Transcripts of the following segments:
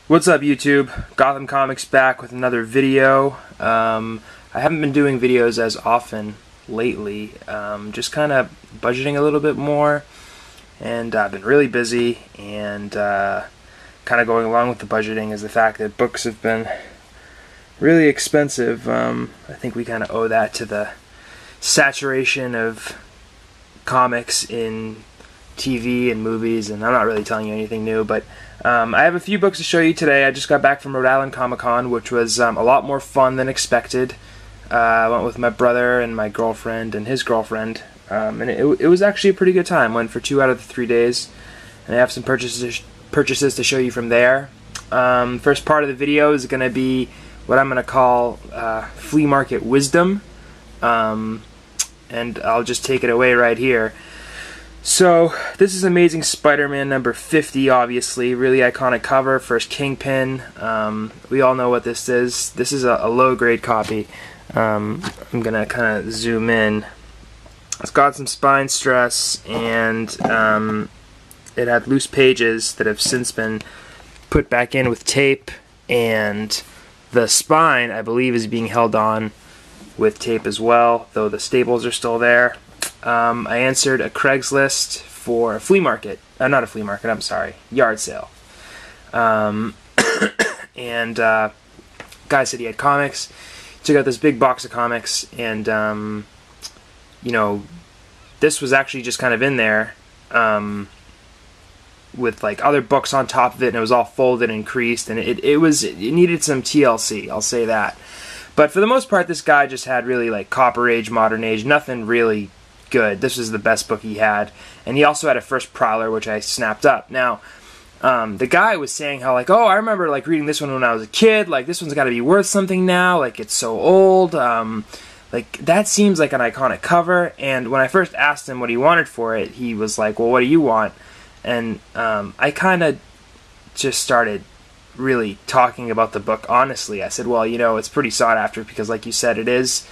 What's up, YouTube? Gotham Comics back with another video. I haven't been doing videos as often lately, just kind of budgeting a little bit more, and I've been really busy, and kind of going along with the budgeting is the fact that books have been really expensive. I think we kind of owe that to the saturation of comics in TV and movies, and I'm not really telling you anything new, but I have a few books to show you today. I just got back from Rhode Island Comic Con, which was a lot more fun than expected. I went with my brother and my girlfriend and his girlfriend, and it was actually a pretty good time. Went for 2 out of the 3 days, and I have some purchases to show you from there. First part of the video is going to be what I'm going to call flea market wisdom, and I'll just take it away right here. So, this is Amazing Spider-Man number 50, obviously. Really iconic cover, first Kingpin. We all know what this is. This is a low-grade copy. I'm going to kind of zoom in. It's got some spine stress, and it had loose pages that have since been put back in with tape, and the spine, I believe, is being held on with tape as well, though the staples are still there. I answered a Craigslist for a flea market. Not a flea market, I'm sorry. Yard sale. And guy said he had comics. Took out this big box of comics, and you know, this was actually just kind of in there with like other books on top of it, and it was all folded and creased, and it needed some TLC, I'll say that. But for the most part, this guy just had really like Copper Age, Modern Age, nothing really good. This was the best book he had, and he also had a first Prowler, which I snapped up. Now, the guy was saying how like, oh, I remember like reading this one when I was a kid. Like this one's got to be worth something now. Like it's so old. Like that seems like an iconic cover. And when I first asked him what he wanted for it, he was like, well, what do you want? And I kind of just started really talking about the book honestly. I said, well, you know, it's pretty sought after because, like you said, it is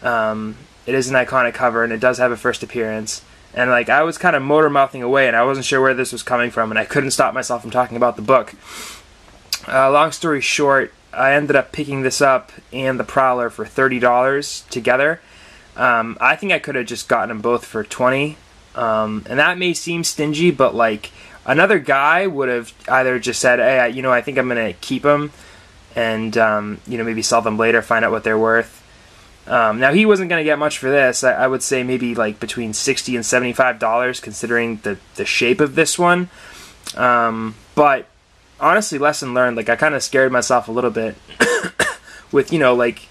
an iconic cover, and it does have a first appearance. And like I was kind of motor mouthing away, and I wasn't sure where this was coming from, and I couldn't stop myself from talking about the book. Long story short, I ended up picking this up and the Prowler for $30 together. I think I could have just gotten them both for $20, and that may seem stingy, but like another guy would have either just said, hey, you know, I think I'm gonna keep them, and you know, maybe sell them later, find out what they're worth. Now he wasn't going to get much for this. I would say maybe like between $60 and $75, considering the shape of this one. But honestly, lesson learned. Like I kind of scared myself a little bit with, you know, like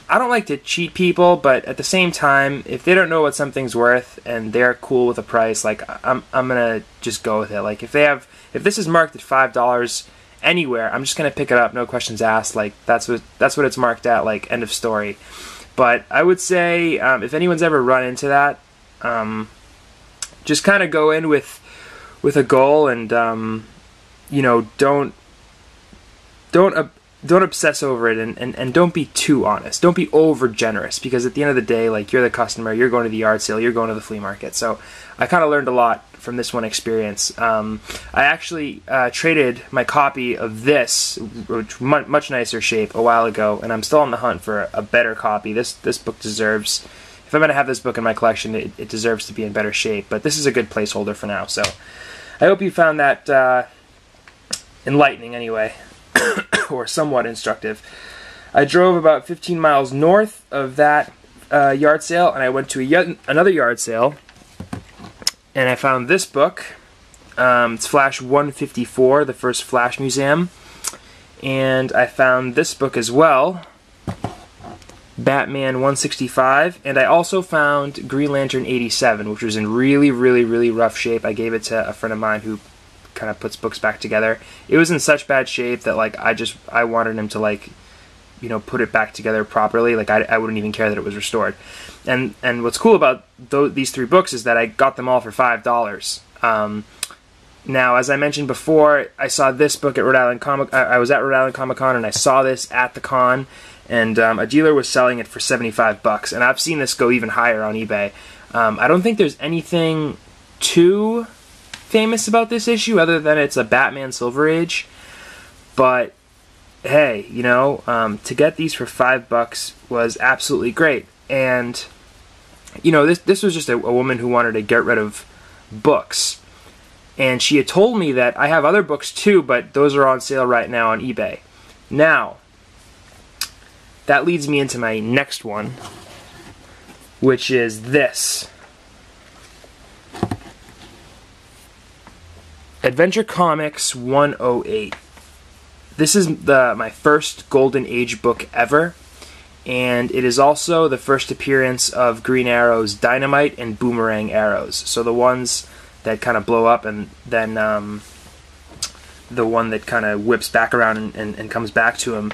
I don't like to cheat people, but at the same time, if they don't know what something's worth and they're cool with the price, like I'm gonna just go with it. Like if this is marked at $5 anywhere, I'm just gonna pick it up, no questions asked. Like that's what it's marked at, like end of story. But I would say if anyone's ever run into that, just kind of go in with a goal, and you know, don't obsess over it, and don't be too honest. Don't be over generous, because at the end of the day, like you're the customer, you're going to the yard sale, you're going to the flea market. So I kind of learned a lot from this one experience. I actually traded my copy of this, which much nicer shape, a while ago, and I'm still on the hunt for a better copy. This book deserves, if I'm going to have this book in my collection, it deserves to be in better shape, but this is a good placeholder for now. So I hope you found that enlightening anyway, or somewhat instructive. I drove about 15 miles north of that yard sale, and I went to another yard sale, and I found this book. It's Flash 154, the first Flash Museum. And I found this book as well, Batman 165. And I also found Green Lantern 87, which was in really, really, really rough shape. I gave it to a friend of mine who kind of puts books back together. It was in such bad shape that like I wanted him to, like, you know, put it back together properly. Like I wouldn't even care that it was restored. And what's cool about these 3 books is that I got them all for $5. Now, as I mentioned before, I saw this book at Rhode Island Comic. I was at Rhode Island Comic Con, and I saw this at the con, and a dealer was selling it for $75. And I've seen this go even higher on eBay. I don't think there's anything too famous about this issue other than it's a Batman Silver Age. But hey, you know, to get these for $5 was absolutely great. And you know, this was just a woman who wanted to get rid of books. And she had told me that I have other books too, but those are on sale right now on eBay. Now, that leads me into my next one, which is this. Adventure Comics 108. This is my first Golden Age book ever, and it is also the first appearance of Green Arrow's dynamite and boomerang arrows. So the ones that kind of blow up, and then the one that kind of whips back around and comes back to him.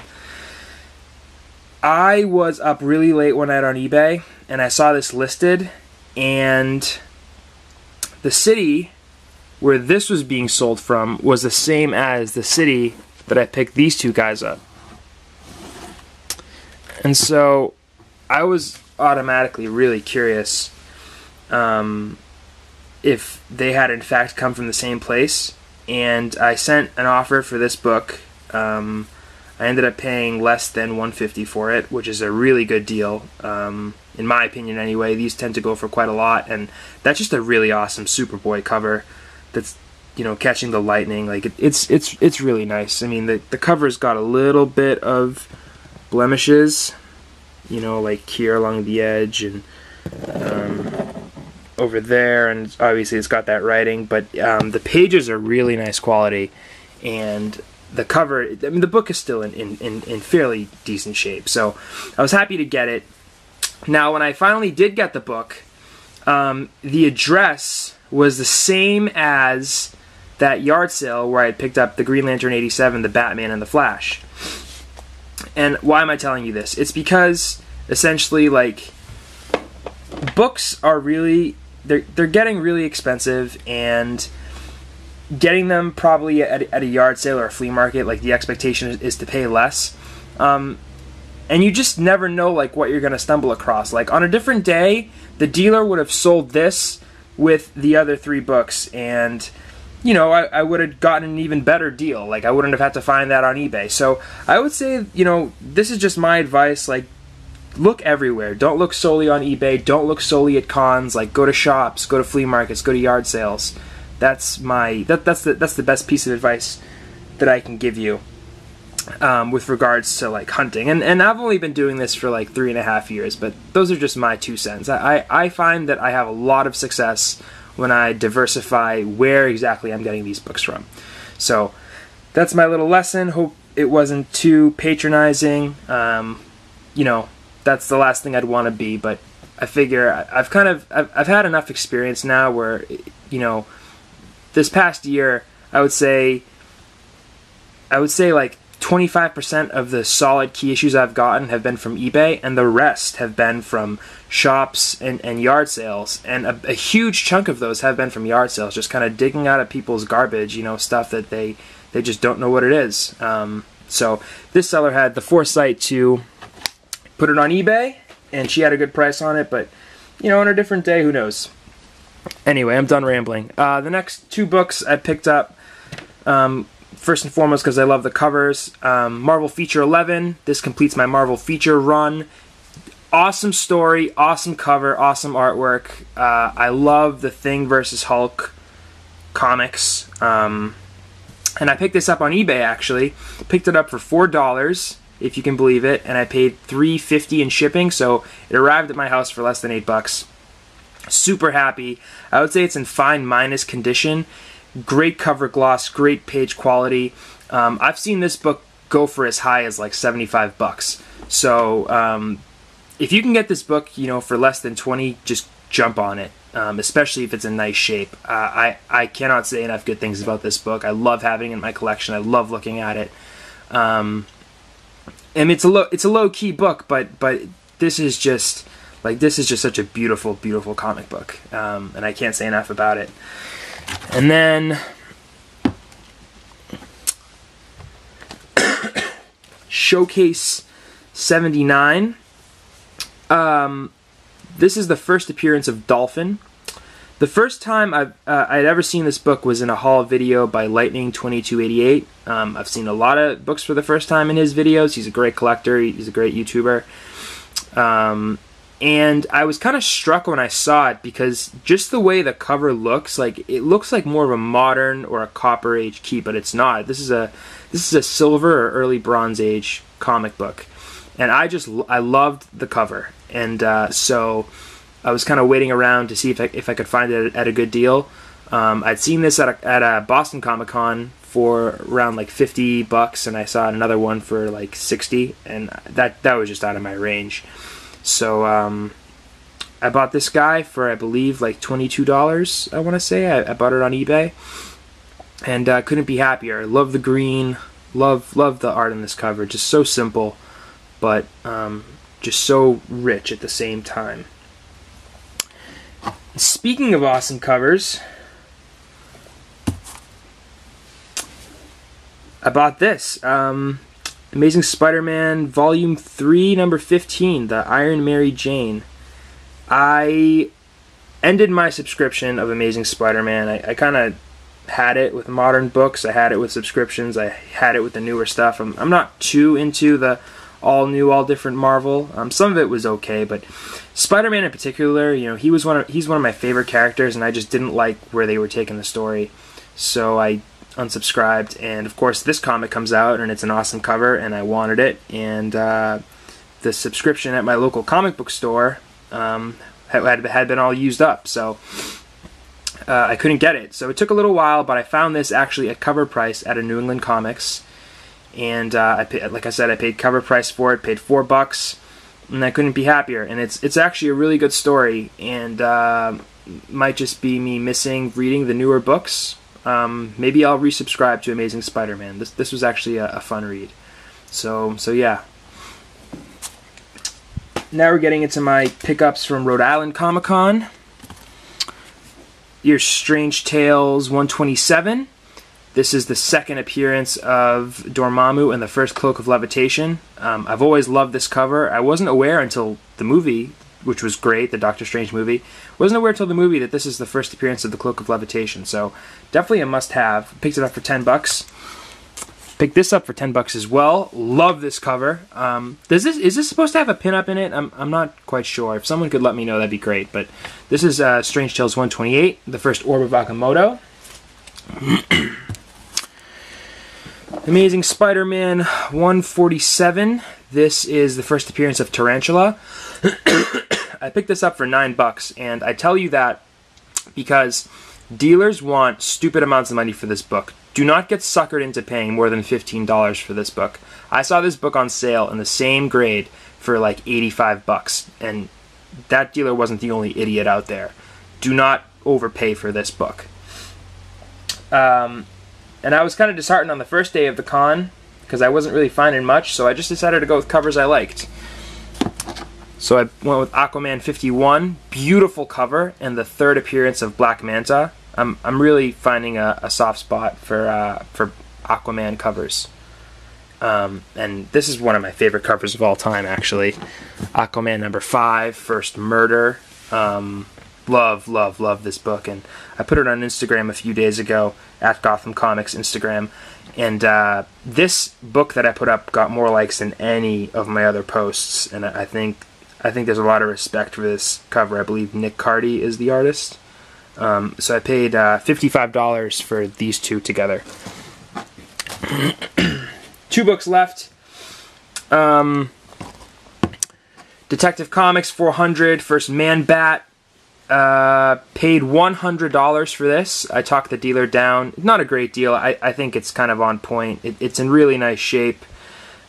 I was up really late one night on eBay, and I saw this listed, and the city where this was being sold from was the same as the city that I picked these two guys up. And so I was automatically really curious if they had in fact come from the same place, and I sent an offer for this book. I ended up paying less than $150 for it, which is a really good deal, in my opinion anyway. These tend to go for quite a lot, and that's just a really awesome Superboy cover that's, you know, catching the lightning. Like it's really nice. I mean, the cover's got a little bit of blemishes, you know, like here along the edge and over there, and obviously it's got that writing, but the pages are really nice quality, and the cover, I mean, the book is still in fairly decent shape, so I was happy to get it. Now, when I finally did get the book, the address was the same as that yard sale where I had picked up the Green Lantern 87, the Batman, and the Flash. And why am I telling you this? It's because, essentially, like, books are really, they're getting really expensive, and getting them probably at a yard sale or a flea market, like, the expectation is to pay less. And you just never know, like, what you're going to stumble across. Like, on a different day, the dealer would have sold this with the other 3 books, and, you know, I would have gotten an even better deal. Like, I wouldn't have had to find that on eBay. So I would say, you know, this is just my advice. Like, look everywhere. Don't look solely on eBay. Don't look solely at cons. Like, go to shops, go to flea markets, go to yard sales. That's the best piece of advice that I can give you with regards to, like, hunting. And I've only been doing this for like 3.5 years, but those are just my 2 cents. I find that I have a lot of success when I diversify where exactly I'm getting these books from. So that's my little lesson. Hope it wasn't too patronizing. You know, that's the last thing I'd want to be, but I figure I've had enough experience now where, you know, this past year I would say like 25% of the solid key issues I've gotten have been from eBay, and the rest have been from shops and yard sales. And a huge chunk of those have been from yard sales, just kind of digging out of people's garbage, you know, stuff that they just don't know what it is. So this seller had the foresight to put it on eBay, and she had a good price on it, but, you know, on a different day, who knows. Anyway, I'm done rambling. The next 2 books I picked up, first and foremost because I love the covers. Marvel Feature 11. This completes my Marvel Feature run. Awesome story, awesome cover, awesome artwork. I love the Thing versus Hulk comics. And I picked this up on eBay, actually. Picked it up for $4, if you can believe it, and I paid $3.50 in shipping, so it arrived at my house for less than $8. Super happy. I would say it's in fine minus condition. Great cover gloss, great page quality. I've seen this book go for as high as like $75. So if you can get this book, you know, for less than $20, just jump on it. Especially if it's in nice shape. I cannot say enough good things about this book. I love having it in my collection. I love looking at it. And it's a low key book, but this is just such a beautiful, beautiful comic book. And I can't say enough about it. And then Showcase 79. This is the first appearance of Dolphin. The first time I'd ever seen this book was in a haul video by Lightning2288. I've seen a lot of books for the first time in his videos. He's a great collector. He's a great YouTuber. And I was kind of struck when I saw it because just the way the cover looks, like it looks like more of a modern or a Copper Age keep, but it's not. This is a Silver or early Bronze Age comic book, and I loved the cover, and so I was kind of waiting around to see if I could find it at a good deal. I'd seen this at a Boston Comic Con for around like $50, and I saw another one for like $60, and that was just out of my range. So I bought this guy for, I believe, like $22. I want to say I bought it on eBay, and couldn't be happier. Love the green, love the art in this cover. Just so simple, but just so rich at the same time. Speaking of awesome covers, I bought this. Amazing Spider-Man Volume 3, number 15, the Iron Mary Jane. I ended my subscription of Amazing Spider-Man. I kind of had it with modern books. I had it with subscriptions. I had it with the newer stuff. I'm not too into the all-new, all-different Marvel. Some of it was okay, but Spider-Man in particular, you know, he's one of my favorite characters, and I just didn't like where they were taking the story. So I unsubscribed, and of course this comic comes out and it's an awesome cover and I wanted it, and the subscription at my local comic book store had been all used up, so I couldn't get it. So it took a little while, but I found this actually at cover price at a New England Comics, and like I said, I paid cover price for it, paid $4, and I couldn't be happier. And it's actually a really good story, and might just be me missing reading the newer books. Maybe I'll resubscribe to Amazing Spider-Man. This was actually a fun read. So yeah. Now we're getting into my pickups from Rhode Island Comic Con. Here's Strange Tales 127. This is the second appearance of Dormammu and the first Cloak of Levitation. I've always loved this cover. I wasn't aware until the movie, which was great, the Doctor Strange movie. Wasn't aware until the movie that this is the first appearance of the Cloak of Levitation. So definitely a must-have. Picked it up for $10. Picked this up for $10 as well. Love this cover. Is this supposed to have a pinup in it? I'm not quite sure. If someone could let me know, that'd be great. But this is Strange Tales 128, the first Orb of Agamotto. Amazing Spider-Man 147. This is the first appearance of Tarantula. I picked this up for $9, and I tell you that because dealers want stupid amounts of money for this book. Do not get suckered into paying more than $15 for this book. I saw this book on sale in the same grade for like $85, and that dealer wasn't the only idiot out there. Do not overpay for this book. And I was kind of disheartened on the first day of the con because I wasn't really finding much, so I just decided to go with covers I liked. So I went with Aquaman 51, beautiful cover, and the third appearance of Black Manta. I'm really finding a soft spot for Aquaman covers. And this is one of my favorite covers of all time, actually. Aquaman number 5, First Murder. Love this book, and I put it on Instagram a few days ago, at Gotham Comics Instagram, and this book that I put up got more likes than any of my other posts, and I think there's a lot of respect for this cover. I believe Nick Cardy is the artist. So I paid $55 for these two together. 2 books left. Detective Comics 400, First Man-Bat. Paid $100 for this. I talked the dealer down. Not a great deal. I think it's kind of on point. It's in really nice shape.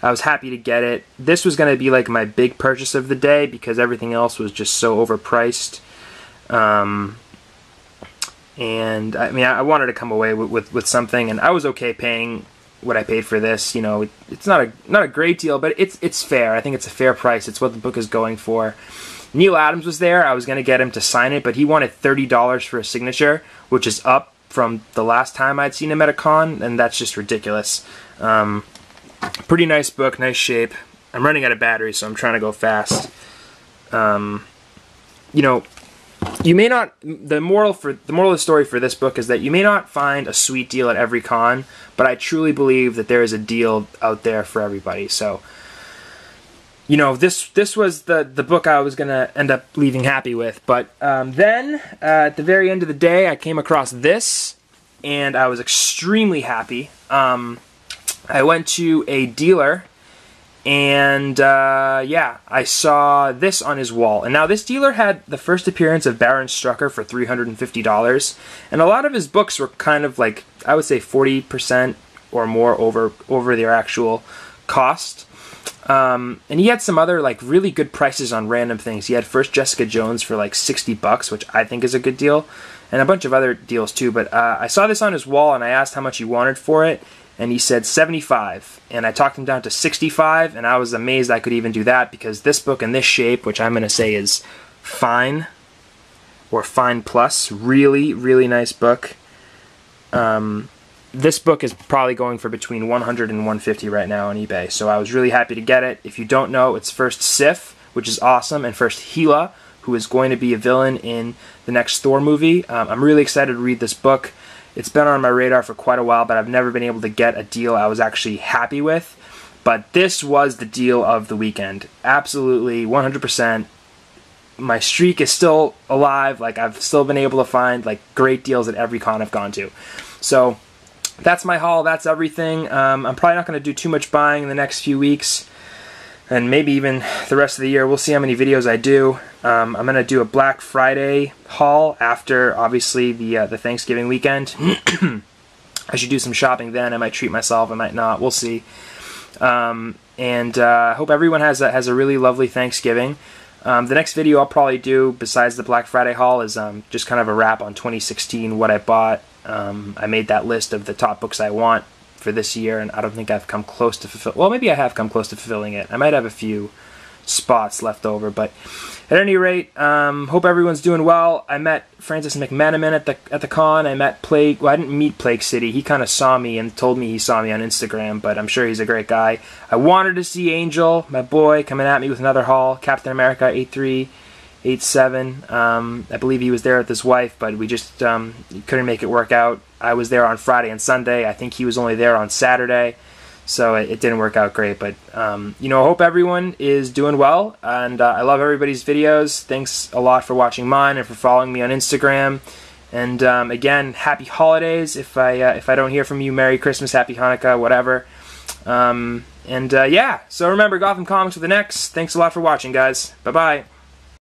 I was happy to get it. This was going to be like my big purchase of the day because everything else was just so overpriced. And I mean, I wanted to come away with something, and I was okay paying what I paid for this. You know, it's not a great deal, but it's fair. I think it's a fair price. It's what the book is going for. Neil Adams was there. I was going to get him to sign it, but he wanted $30 for a signature, which is up from the last time I'd seen him at a con, and that's just ridiculous. Pretty nice book, nice shape. I'm running out of batteries, so I'm trying to go fast. You know, you may not, the moral of the story for this book is that you may not find a sweet deal at every con, but I truly believe that there is a deal out there for everybody. So, you know, this was the book I was going to end up leaving happy with. But then, at the very end of the day, I came across this, and I was extremely happy. I went to a dealer, and yeah, I saw this on his wall. And now this dealer had the first appearance of Baron Strucker for $350, and a lot of his books were kind of like, I would say 40% or more over their actual cost. And he had some other like really good prices on random things. He had First Jessica Jones for like $60, which I think is a good deal, and a bunch of other deals too. But I saw this on his wall, and I asked how much he wanted for it, and he said $75, and I talked him down to $65, and I was amazed I could even do that, because this book in this shape, which I'm going to say is fine, or fine plus, really, really nice book. This book is probably going for between $100 and $150 right now on eBay, so I was really happy to get it. If you don't know, it's first Sif, which is awesome, and first Hela, who is going to be a villain in the next Thor movie. I'm really excited to read this book. It's been on my radar for quite a while, but I've never been able to get a deal I was actually happy with. But this was the deal of the weekend. Absolutely, 100%. My streak is still alive. Like, I've still been able to find like great deals at every con I've gone to. So that's my haul. That's everything. I'm probably not going to do too much buying in the next few weeks, and maybe even the rest of the year. We'll see how many videos I do. I'm going to do a Black Friday haul after, obviously, the Thanksgiving weekend. I should do some shopping then. I might treat myself. I might not. We'll see. And I hope everyone has a really lovely Thanksgiving. The next video I'll probably do, besides the Black Friday haul, is just kind of a wrap on 2016, what I bought. I made that list of the top books I want for this year, and I don't think I've come close to fulfill. Well, maybe I have come close to fulfilling it. I might have a few spots left over, but at any rate, hope everyone's doing well. I met Francis McManaman at the con. I met Plague. Well, I didn't meet Plague City. He kind of saw me and told me he saw me on Instagram, but I'm sure he's a great guy. I wanted to see Angel, my boy, coming at me with another haul. Captain America 8387. I believe he was there with his wife, but we just couldn't make it work out. I was there on Friday and Sunday. I think he was only there on Saturday, so it didn't work out great. But you know, I hope everyone is doing well, and I love everybody's videos. Thanks a lot for watching mine and for following me on Instagram. And again, happy holidays. If I don't hear from you, Merry Christmas, Happy Hanukkah, whatever. Yeah, so remember, Gotham Comics with an X. Thanks a lot for watching, guys. Bye-bye.